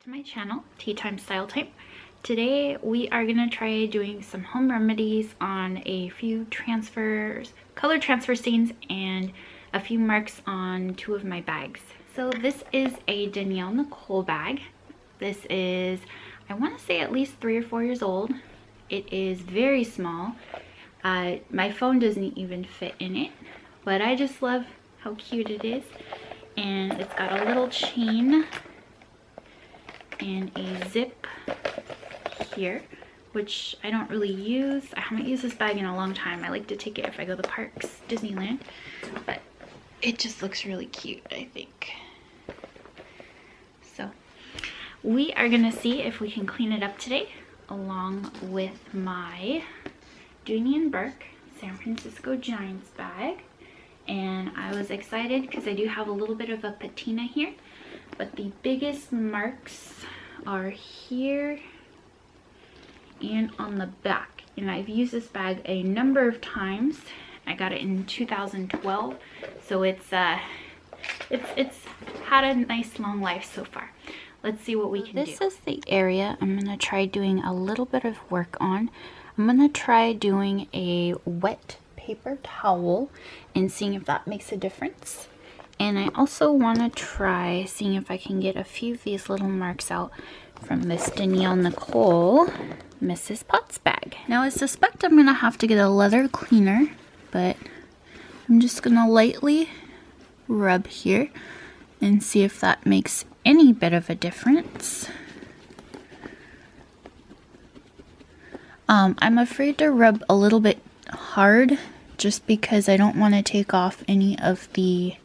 To my channel, TeaTimeStyleTime. Today we are going to try doing some home remedies on a few color transfer stains and a few marks on two of my bags. So this is a Danielle Nicole bag. This is, I want to say, at least 3 or 4 years old. It is very small. My phone doesn't even fit in it, but I just love how cute it is. And it's got a little chain and a zip here, which I don't really use. I haven't used this bag in a long time. I like to take it if I go to the parks, Disneyland, but it just looks really cute, I think. So we are gonna see if we can clean it up today, along with my Dooney and Burke San Francisco Giants bag. And I was excited because I do have a little bit of a patina here, but the biggest marks are here and on the back. And I've used this bag a number of times. I got it in 2012, so it's had a nice long life so far. Let's see what we can do. This is the area I'm gonna try doing a little bit of work on. I'm gonna try doing a wet paper towel and seeing if that makes a difference. And I also want to try seeing if I can get a few of these little marks out from this Danielle Nicole Mrs. Potts bag. Now I suspect I'm going to have to get a leather cleaner, but I'm just going to lightly rub here and see if that makes any bit of a difference. I'm afraid to rub a little bit hard just because I don't want to take off any of the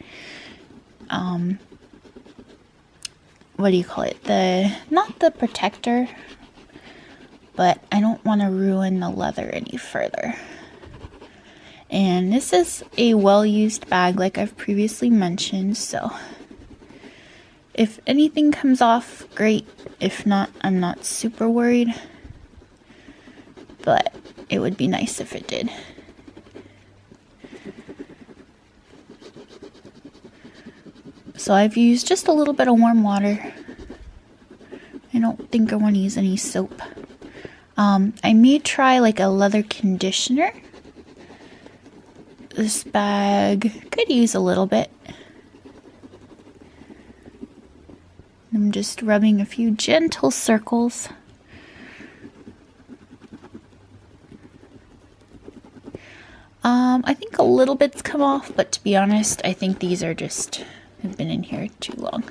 what do you call it, not the protector, but I don't want to ruin the leather any further. And this is a well-used bag like I've previously mentioned, so if anything comes off, great. If not, I'm not super worried, but it would be nice if it did. So I've used just a little bit of warm water. I don't think I want to use any soap. I may try like a leather conditioner. This bag could use a little bit. I'm just rubbing a few gentle circles. I think a little bit's come off, but to be honest, I think these are just have been in here too long.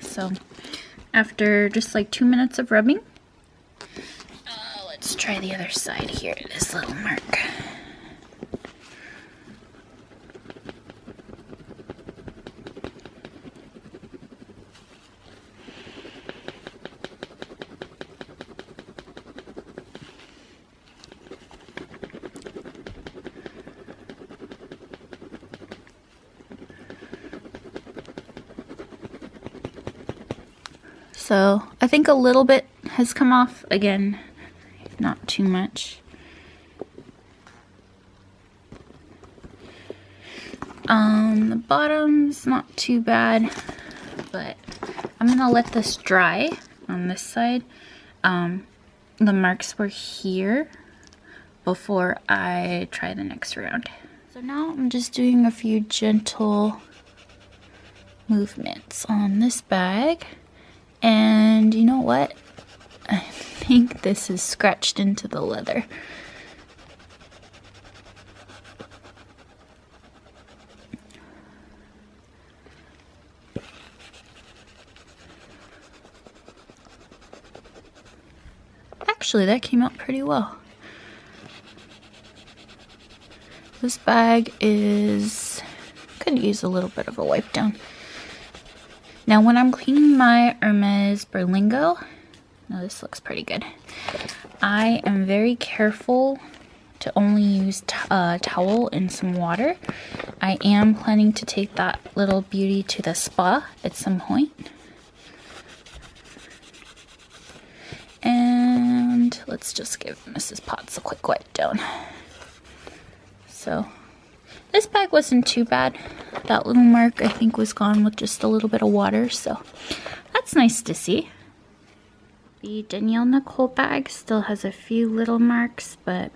So after just like 2 minutes of rubbing, let's try the other side here, this little mark. So I think a little bit has come off, again, not too much. The bottom's not too bad, but I'm gonna let this dry on this side. The marks were here before I try the next round. So now I'm just doing a few gentle movements on this bag. And you know what? I think this is scratched into the leather. Actually, that came out pretty well. This bag could use a little bit of a wipe down. Now when I'm cleaning my Hermes Berlingo, now this looks pretty good, I am very careful to only use a towel and some water. I am planning to take that little beauty to the spa at some point. And let's just give Mrs. Potts a quick wipe down. So this bag wasn't too bad. That little mark I think was gone with just a little bit of water, so that's nice to see. The Danielle Nicole bag still has a few little marks, but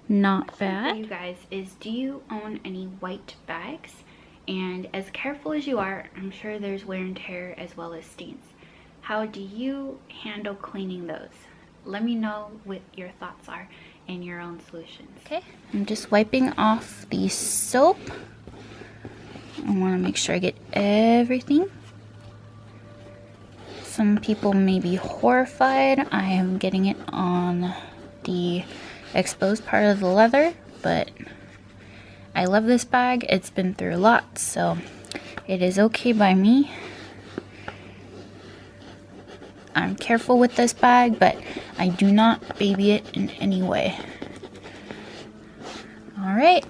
not bad. You guys, do you own any white bags? And as careful as you are, I'm sure there's wear and tear as well as stains. How do you handle cleaning those? Let me know what your thoughts are and your own solutions. Okay, I'm just wiping off the soap. I want to make sure I get everything. Some people may be horrified. I am getting it on the exposed part of the leather, but I love this bag. It's been through a lot, so it is okay by me. I'm careful with this bag, but I do not baby it in any way. All right.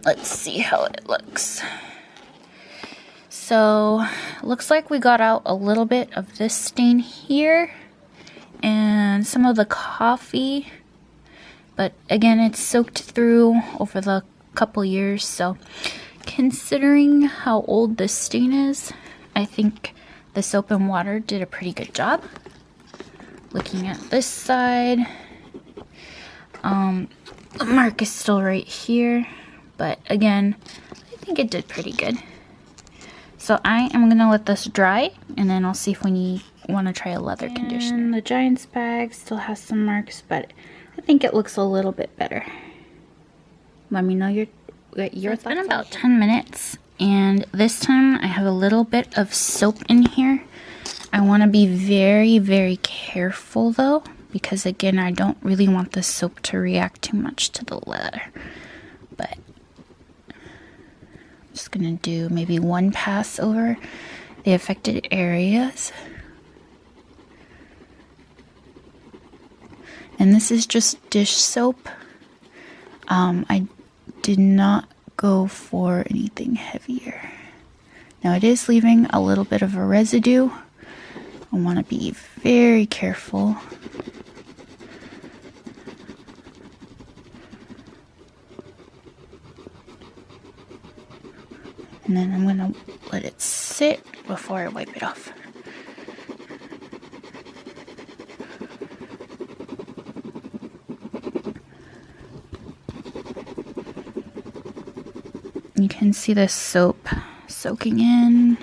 Let's see how it looks. So, looks like we got out a little bit of this stain here and some of the coffee, but again, it's soaked through over the couple years, so considering how old this stain is, I think the soap and water did a pretty good job. Looking at this side, the mark is still right here, but again, I think it did pretty good. So I am gonna let this dry, and then I'll see if we want to try a leather conditioner. The Giant's bag still has some marks, but I think it looks a little bit better. Let me know your thoughts. It's been about 10 minutes, and this time I have a little bit of soap in here. I want to be very, very careful though, because again, I don't really want the soap to react too much to the leather. But I'm just gonna do maybe one pass over the affected areas. And this is just dish soap. I did not go for anything heavier. Now it is leaving a little bit of a residue. I want to be very careful. And then I'm going to let it sit before I wipe it off. You can see the soap soaking in.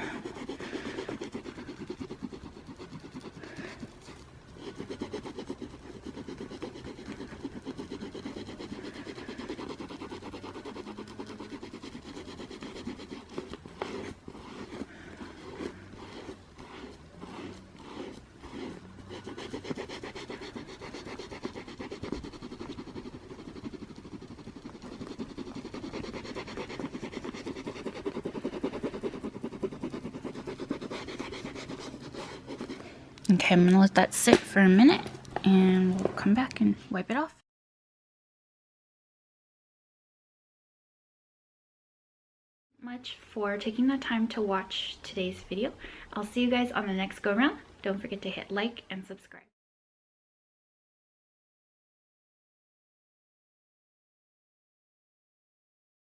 Okay, I'm gonna let that sit for a minute and we'll come back and wipe it off. Much for taking the time to watch today's video. I'll see you guys on the next go round. Don't forget to hit like and subscribe.